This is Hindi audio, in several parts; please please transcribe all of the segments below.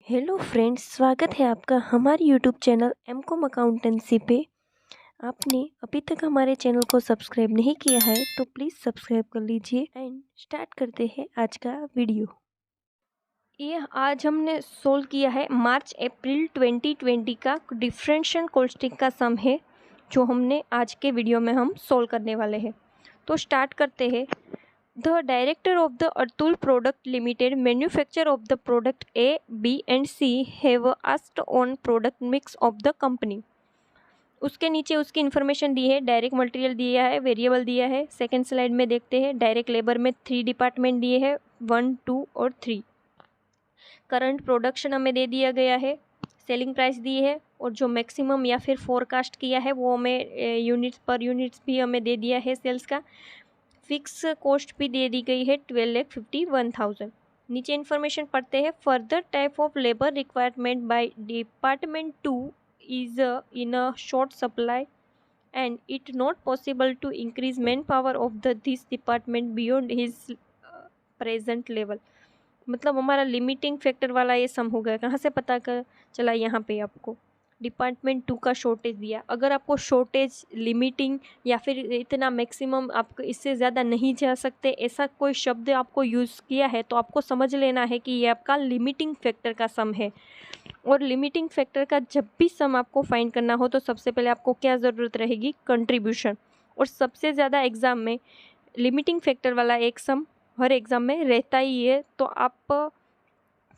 हेलो फ्रेंड्स, स्वागत है आपका हमारे यूट्यूब चैनल एमकॉम अकाउंटेंसी पे। आपने अभी तक हमारे चैनल को सब्सक्राइब नहीं किया है तो प्लीज़ सब्सक्राइब कर लीजिए एंड स्टार्ट करते हैं आज का वीडियो। ये आज हमने सोल्व किया है मार्च अप्रैल 2020 का डिफरेंशियल कॉस्टिंग का सम है, जो हमने आज के वीडियो में हम सोल्व करने वाले हैं। तो स्टार्ट करते हैं। The director of the Atul Product Limited, manufacturer of the product A, B and C have asked on product mix of the company. उसके नीचे उसकी इन्फॉर्मेशन दी है, डायरेक्ट मटेरियल दिया है, वेरिएबल दिया है। सेकेंड स्लाइड में देखते हैं, डायरेक्ट लेबर में 3 डिपार्टमेंट दिए हैं, 1, 2 और 3। करंट प्रोडक्शन हमें दे दिया गया है, सेलिंग प्राइस दी है और जो मैक्सिमम या फिर फोरकास्ट किया है वो हमें यूनिट्स पर यूनिट्स भी हमें दे दिया है सेल्स का। फिक्स कॉस्ट भी दे दी गई है 12,51,000। नीचे इन्फॉर्मेशन पढ़ते हैं। Further type of labour requirement by department 2 is in a short supply and it not possible to increase man power of this department beyond his present level. मतलब हमारा लिमिटिंग फैक्टर वाला ये सम हो गया। कहाँ से पता कर चला? यहाँ पे आपको डिपार्टमेंट 2 का शॉर्टेज दिया। अगर आपको शॉर्टेज, लिमिटिंग या फिर इतना मैक्सिमम, आपको इससे ज़्यादा नहीं जा सकते, ऐसा कोई शब्द आपको यूज़ किया है तो आपको समझ लेना है कि ये आपका लिमिटिंग फैक्टर का सम है। और लिमिटिंग फैक्टर का जब भी सम आपको फाइंड करना हो तो सबसे पहले आपको क्या ज़रूरत रहेगी? कंट्रीब्यूशन। और सबसे ज़्यादा एग्ज़ाम में लिमिटिंग फैक्टर वाला एक सम हर एग्ज़ाम में रहता ही है। तो आप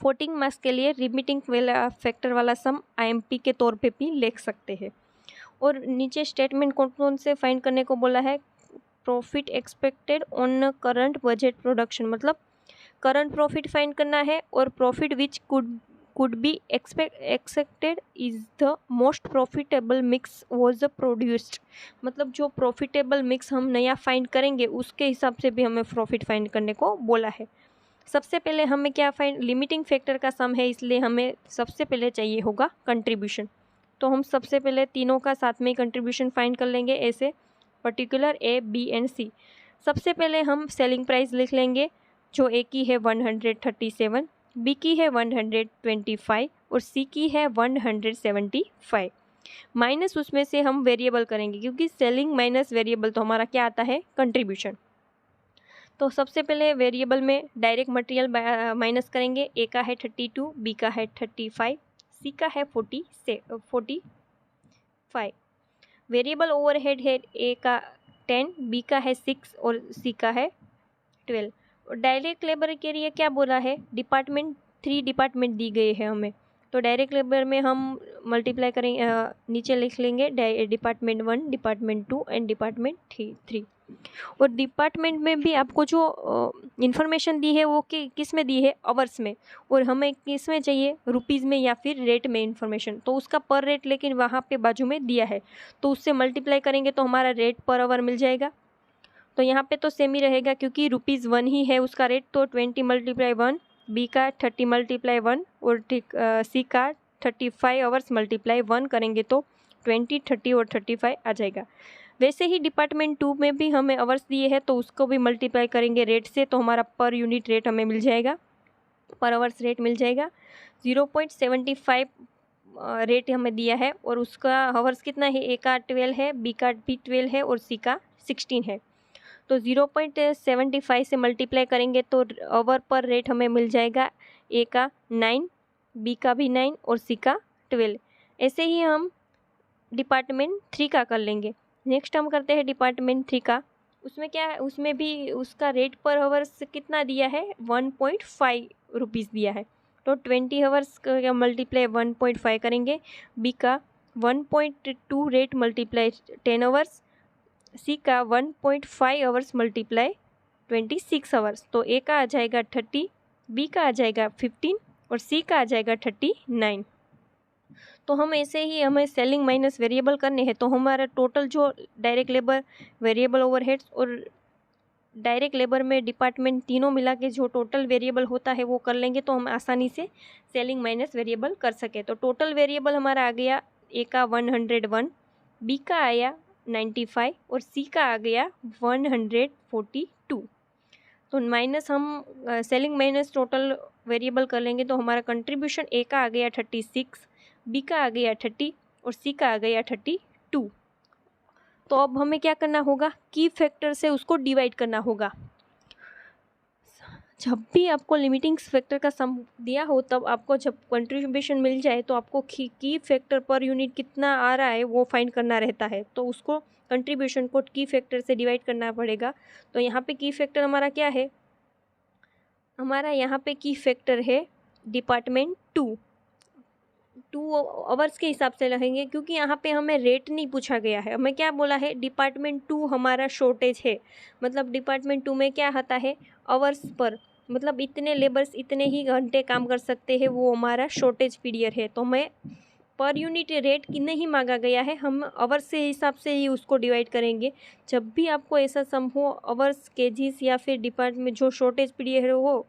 14 मार्क्स के लिए लिमिटिंग फैक्टर वाला सम आईएमपी के तौर पे भी लिख सकते हैं। और नीचे स्टेटमेंट कौन कौन से फाइंड करने को बोला है? Profit expected on current budget production, मतलब करंट प्रॉफिट फाइंड करना है। और profit which could be expected is the most profitable mix was produced, मतलब जो प्रॉफिटेबल मिक्स हम नया फाइंड करेंगे उसके हिसाब से भी हमें प्रॉफिट फाइंड करने को बोला है। सबसे पहले हमें क्या फाइंड, लिमिटिंग फैक्टर का सम है इसलिए हमें सबसे पहले चाहिए होगा कंट्रीब्यूशन। तो हम सबसे पहले तीनों का साथ में कंट्रीब्यूशन फाइंड कर लेंगे, ऐसे पर्टिकुलर ए, बी एंड सी। सबसे पहले हम सेलिंग प्राइस लिख लेंगे, जो ए की है 137, बी की है 125 और सी की है 175। माइनस उसमें से हम वेरिएबल करेंगे, क्योंकि सेलिंग माइनस वेरिएबल तो हमारा क्या आता है? कंट्रीब्यूशन। तो सबसे पहले वेरिएबल में डायरेक्ट मटेरियल माइनस करेंगे। ए का है 32, बी का है 35, सी का है 45। वेरिएबल ओवरहेड है ए का 10, बी का है 6 और सी का है 12। और डायरेक्ट लेबर के लिए क्या बोला है? डिपार्टमेंट 3 डिपार्टमेंट दी गई है हमें। तो डायरेक्ट लेबर में हम मल्टीप्लाई करेंगे, नीचे लिख लेंगे डिपार्टमेंट 1, डिपार्टमेंट 2 एंड डिपार्टमेंट 3। और डिपार्टमेंट में भी आपको जो इन्फॉर्मेशन दी है वो किस में दी है? आवर्स में। और हमें किस में चाहिए? रुपीज़ में या फिर रेट में इन्फॉर्मेशन। तो उसका पर रेट लेकिन वहाँ पे बाजू में दिया है, तो उससे मल्टीप्लाई करेंगे तो हमारा रेट पर आवर मिल जाएगा। तो यहाँ पे तो सेम ही रहेगा, क्योंकि ₹1 ही है उसका रेट। तो 20 × 1, बी का 30 × 1 और सी का 35 आवर्स × 1 करेंगे तो 20, 30 और 35 आ जाएगा। वैसे ही डिपार्टमेंट 2 में भी हमें आवर्स दिए हैं, तो उसको भी मल्टीप्लाई करेंगे रेट से, तो हमारा पर यूनिट रेट हमें मिल जाएगा, पर आवर्स रेट मिल जाएगा। 0.75 रेट हमें दिया है और उसका आवर्स कितना है? ए का 12 है, बी का भी 12 है और सी का 16 है। तो 0.75 से मल्टीप्लाई करेंगे तो आवर पर रेट हमें मिल जाएगा ए का 9, बी का भी 9 और सी का 12। ऐसे ही हम डिपार्टमेंट 3 का कर लेंगे। नेक्स्ट हम करते हैं डिपार्टमेंट 3 का। उसमें क्या है? उसमें भी उसका रेट पर आवर्स कितना दिया है? 1.5 रुपीज़ दिया है। तो 20 आवर्स का मल्टीप्लाई 1.5 करेंगे। बी का 1.2 रेट मल्टीप्लाई 10 आवर्स, सी का 1.5 आवर्स मल्टीप्लाई 26 आवर्स। तो ए का आ जाएगा 30, बी का आ जाएगा 15 और सी का आ जाएगा 39। तो हम ऐसे ही हमें सेलिंग माइनस वेरिएबल करने हैं, तो हमारा टोटल जो डायरेक्ट लेबर, वेरिएबल ओवरहेड्स और डायरेक्ट लेबर में डिपार्टमेंट तीनों मिला के जो टोटल वेरिएबल होता है वो कर लेंगे, तो हम आसानी से सेलिंग माइनस वेरिएबल कर सके। तो टोटल वेरिएबल हमारा आ गया ए का 101, बी का आया 95 और सी का आ गया 142। तो माइनस हम सेलिंग माइनस टोटल वेरिएबल कर लेंगे तो हमारा कंट्रीब्यूशन ए का आ गया 36, बी का आ गया 30 और सी का आ गया 32। तो अब हमें क्या करना होगा, की फैक्टर से उसको डिवाइड करना होगा। जब भी आपको लिमिटिंग फैक्टर का सम दिया हो तब आपको जब कंट्रीब्यूशन मिल जाए तो आपको की फैक्टर पर यूनिट कितना आ रहा है वो फाइंड करना रहता है। तो उसको कंट्रीब्यूशन को की फैक्टर से डिवाइड करना पड़ेगा। तो यहाँ पे की फैक्टर हमारा क्या है, हमारा यहाँ पे की फैक्टर है डिपार्टमेंट 2 आवर्स के हिसाब से रहेंगे, क्योंकि यहाँ पे हमें रेट नहीं पूछा गया है। हमें क्या बोला है, डिपार्टमेंट 2 हमारा शॉर्टेज है, मतलब डिपार्टमेंट 2 में क्या आता है, आवर्स पर, मतलब इतने लेबर्स इतने ही घंटे काम कर सकते हैं, वो हमारा शॉर्टेज पीरियड है। तो हमें पर यूनिट रेट की नहीं मांगा गया है, हम आवर्स के हिसाब से ही उसको डिवाइड करेंगे। जब भी आपको ऐसा सम हो आवर्स केजीस या फिर डिपार्टमेंट जो शॉर्टेज पीरियड हो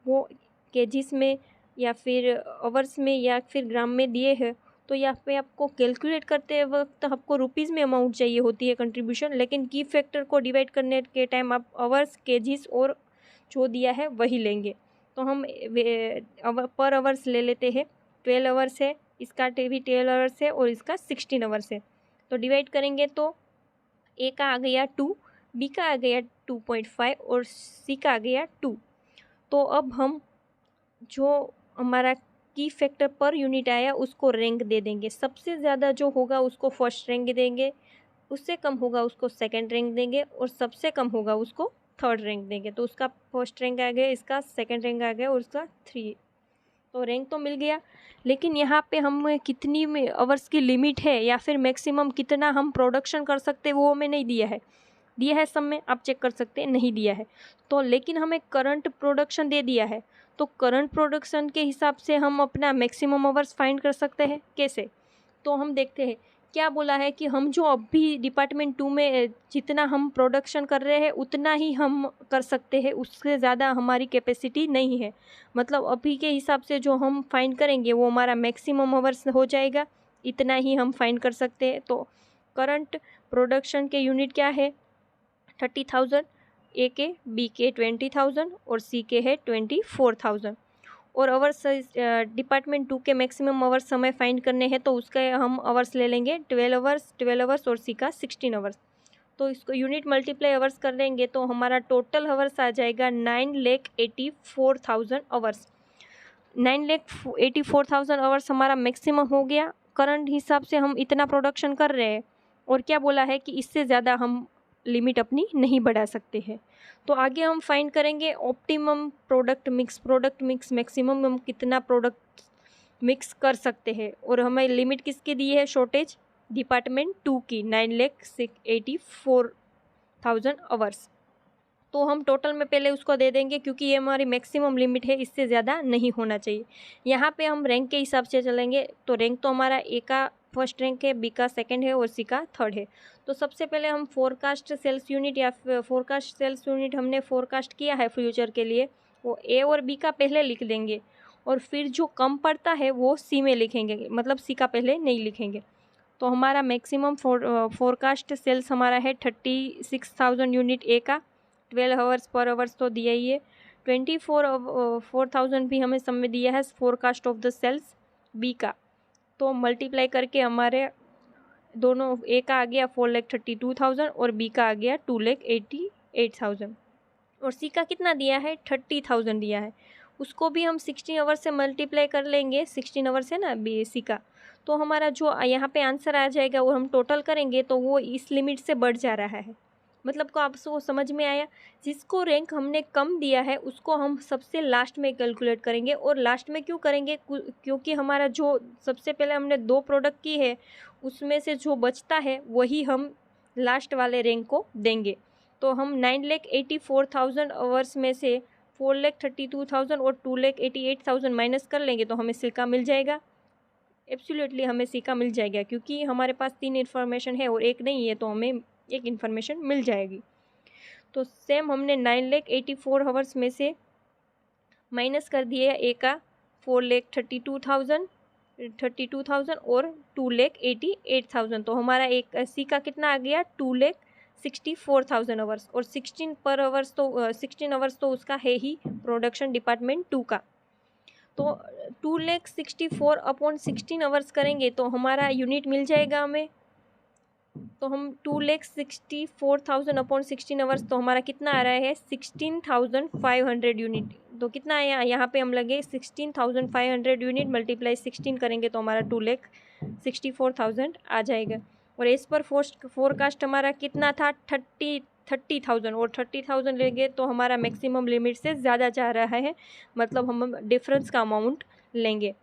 वो केजीस में या फिर आवर्स में या फिर ग्राम में दिए हैं, तो यहाँ पे आपको कैलकुलेट करते वक्त आपको रुपीज़ में अमाउंट चाहिए होती है कंट्रीब्यूशन, लेकिन की फैक्टर को डिवाइड करने के टाइम आप आवर्स केजीस और जो दिया है वही लेंगे। तो हम पर आवर्स ले लेते हैं, 12 आवर्स है, इसका भी 12 आवर्स है और इसका 16 आवर्स है। तो डिवाइड करेंगे तो ए का आ गया 2, बी का आ गया 2.5 और सी का आ गया 2। तो अब हम जो हमारा की फैक्टर पर यूनिट आया उसको रैंक दे देंगे। सबसे ज़्यादा जो होगा उसको फर्स्ट रैंक देंगे, उससे कम होगा उसको सेकंड रैंक देंगे और सबसे कम होगा उसको थर्ड रैंक देंगे। तो उसका फर्स्ट रैंक आ गया, इसका सेकंड रैंक आ गया और उसका 3। तो रैंक तो मिल गया, लेकिन यहाँ पे हमें कितनी में आवर्स की लिमिट है या फिर मैक्सिमम कितना हम प्रोडक्शन कर सकते हैं वो हमें नहीं दिया है सब में, आप चेक कर सकते हैं, नहीं दिया है। तो लेकिन हमें करंट प्रोडक्शन दे दिया है, तो करंट प्रोडक्शन के हिसाब से हम अपना मैक्सिमम आवर्स फाइंड कर सकते हैं। कैसे, तो हम देखते हैं क्या बोला है कि हम जो अभी डिपार्टमेंट 2 में जितना हम प्रोडक्शन कर रहे हैं उतना ही हम कर सकते हैं, उससे ज़्यादा हमारी कैपेसिटी नहीं है। मतलब अभी के हिसाब से जो हम फाइंड करेंगे वो हमारा मैक्सिमम आवर्स हो जाएगा, इतना ही हम फाइंड कर सकते हैं। तो करंट प्रोडक्शन के यूनिट क्या है, 30,000, ए के, बी के 20,000 और सी के है 24,000। और आवर्स डिपार्टमेंट 2 के मैक्सिमम आवर्स हमें फाइंड करने हैं, तो उसका हम आवर्स ले लेंगे 12 आवर्स और सी का 16 आवर्स। तो इसको यूनिट मल्टीप्लाई आवर्स कर लेंगे तो हमारा टोटल आवर्स आ जाएगा 9,84,000 आवर्स। 9,84,000 आवर्स हमारा मैक्सिमम हो गया। करंट हिसाब से हम इतना प्रोडक्शन कर रहे हैं और क्या बोला है कि इससे ज़्यादा हम लिमिट अपनी नहीं बढ़ा सकते हैं। तो आगे हम फाइंड करेंगे ऑप्टिमम प्रोडक्ट मिक्स मैक्सिमम हम कितना प्रोडक्ट मिक्स कर सकते हैं, और हमें लिमिट किसकी दी है, शॉर्टेज डिपार्टमेंट 2 की 9,84,000 आवर्स। तो हम टोटल में पहले उसको दे देंगे क्योंकि ये हमारी मैक्सिमम लिमिट है, इससे ज़्यादा नहीं होना चाहिए। यहाँ पे हम रैंक के हिसाब से चलेंगे, तो रैंक तो हमारा ए का फर्स्ट रैंक है, बी का सेकंड है और सी का थर्ड है। तो सबसे पहले हम फोरकास्ट सेल्स यूनिट या फोरकास्ट सेल्स यूनिट हमने फोरकास्ट किया है फ्यूचर के लिए, वो ए और बी का पहले लिख देंगे और फिर जो कम पड़ता है वो सी में लिखेंगे, मतलब सी का पहले नहीं लिखेंगे। तो हमारा मैक्सिमम फोरकास्ट सेल्स हमारा है 36,000 यूनिट ए का, 12 आवर्स पर आवर्स तो दिया ही है। 24,000 भी हमें समय दिया है forecast of the sales B का। तो मल्टीप्लाई करके हमारे दोनों ए का आ गया 4,32,000 और बी का आ गया 2,88,000 और सी का कितना दिया है, 30,000 दिया है। उसको भी हम 16 आवर से मल्टीप्लाई कर लेंगे, 16 आवर्स है ना बी सी का, तो हमारा जो यहाँ पे आंसर आ जाएगा वो हम टोटल करेंगे तो वो इस लिमिट से बढ़ जा रहा है। मतलब को आपको समझ में आया, जिसको रैंक हमने कम दिया है उसको हम सबसे लास्ट में कैलकुलेट करेंगे। और लास्ट में क्यों करेंगे, क्योंकि हमारा जो सबसे पहले हमने 2 प्रोडक्ट की है उसमें से जो बचता है वही हम लास्ट वाले रैंक को देंगे। तो हम 9,84,000 आवर्स में से 4,32,000 और 2,88,000 माइनस कर लेंगे तो हमें सिक्का मिल जाएगा। एब्सोल्युटली हमें सिक्का मिल जाएगा, क्योंकि हमारे पास 3 इन्फॉर्मेशन है और एक नहीं है, तो हमें एक इन्फॉर्मेशन मिल जाएगी। तो सेम हमने 9,84,000 आवर्स में से माइनस कर दिया ए का 4,32,000 और 2,88,000। तो हमारा एक सी का कितना आ गया, 2,64,000 आवर्स। और 16 आवर्स तो उसका है ही प्रोडक्शन डिपार्टमेंट 2 का। तो 2,64,16 आवर्स करेंगे तो हमारा यूनिट मिल जाएगा हमें। तो हम 2,64,000/16 आवर्स, तो हमारा कितना आ रहा है 16,500 यूनिट। तो कितना आया यहाँ पे हम लगे 16,500 यूनिट मल्टीप्लाई 16 करेंगे तो हमारा 2,64,000 आ जाएगा। और एज पर फोरकास्ट हमारा कितना था 30,000, और 30,000 लेंगे तो हमारा मैक्सिमम लिमिट से ज़्यादा जा रहा है, मतलब हम डिफरेंस का अमाउंट लेंगे।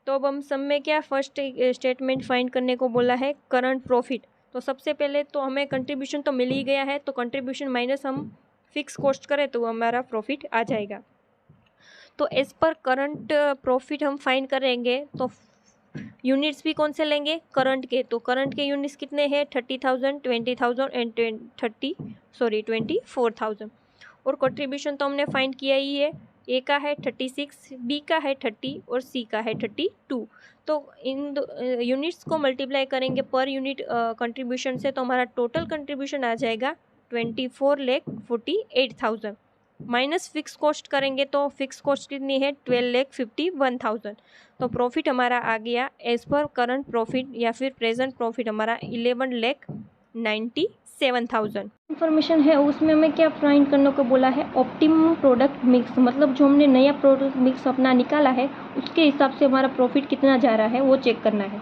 तो अब हम सब में क्या फर्स्ट स्टेटमेंट फाइंड करने को बोला है करंट प्रॉफिट। तो सबसे पहले तो हमें कंट्रीब्यूशन तो मिल ही गया है, तो कंट्रीब्यूशन माइनस हम फिक्स कॉस्ट करें तो हमारा प्रॉफिट आ जाएगा। तो एज पर करंट प्रॉफिट हम फाइंड करेंगे तो यूनिट्स भी कौन से लेंगे करंट के। तो करंट के यूनिट्स कितने हैं 30,000, 20,000 एंड 24,000। और कंट्रीब्यूशन तो हमने फाइंड किया ही है, ए का है 36, बी का है 30 और सी का है 32। तो इन यूनिट्स को मल्टीप्लाई करेंगे पर यूनिट कंट्रीब्यूशन से, तो हमारा टोटल कंट्रीब्यूशन आ जाएगा 24,48,000। माइनस फिक्स कॉस्ट करेंगे तो फिक्स कॉस्ट कितनी है 12,51,000। तो प्रॉफिट हमारा आ गया एज पर करंट प्रॉफिट या फिर प्रेजेंट प्रॉफिट हमारा 11,97,000। इन्फॉर्मेशन है उसमें हमें क्या फाइंड करने को बोला है ऑप्टिमम प्रोडक्ट मिक्स, मतलब जो हमने नया प्रोडक्ट मिक्स अपना निकाला है उसके हिसाब से हमारा प्रॉफिट कितना जा रहा है वो चेक करना है।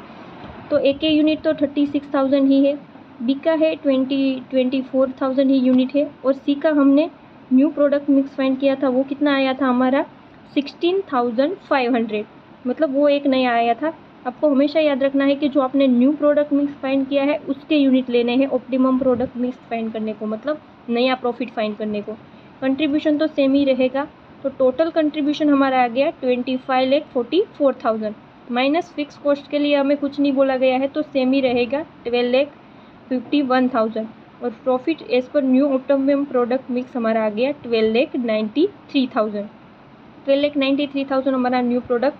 तो ए के यूनिट तो 36,000 ही है, बी का है 24,000 ही यूनिट है, और सी का हमने न्यू प्रोडक्ट मिक्स फाइंड किया था वो कितना आया था हमारा 16,500, मतलब वो एक नया आया था। आपको हमेशा याद रखना है कि जो आपने न्यू प्रोडक्ट मिक्स फाइंड किया है उसके यूनिट लेने हैं ऑप्टिमम प्रोडक्ट मिक्स फाइंड करने को, मतलब नया प्रॉफिट फाइंड करने को। कंट्रीब्यूशन तो सेम ही रहेगा, तो टोटल कंट्रीब्यूशन हमारा आ गया 25,44,000। माइनस फिक्स कॉस्ट के लिए हमें कुछ नहीं बोला गया है तो सेम ही रहेगा 12,51,000। और profit as per new optimum product mix हमारा आ गया 12,93,000। 12,93,000 हमारा न्यू प्रोडक्ट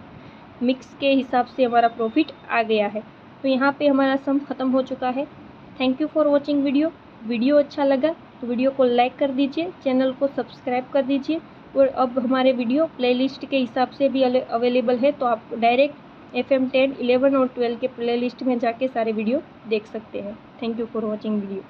मिक्स के हिसाब से हमारा प्रॉफिट आ गया है। तो यहाँ पे हमारा सम ख़त्म हो चुका है। Thank you for watching video अच्छा लगा तो वीडियो को लाइक कर दीजिए, चैनल को सब्सक्राइब कर दीजिए। और अब हमारे वीडियो प्लेलिस्ट के हिसाब से भी अवेलेबल है, तो आप डायरेक्ट FM 10, 11 और 12 के प्लेलिस्ट में जाके सारे वीडियो देख सकते हैं। Thank you for watching video.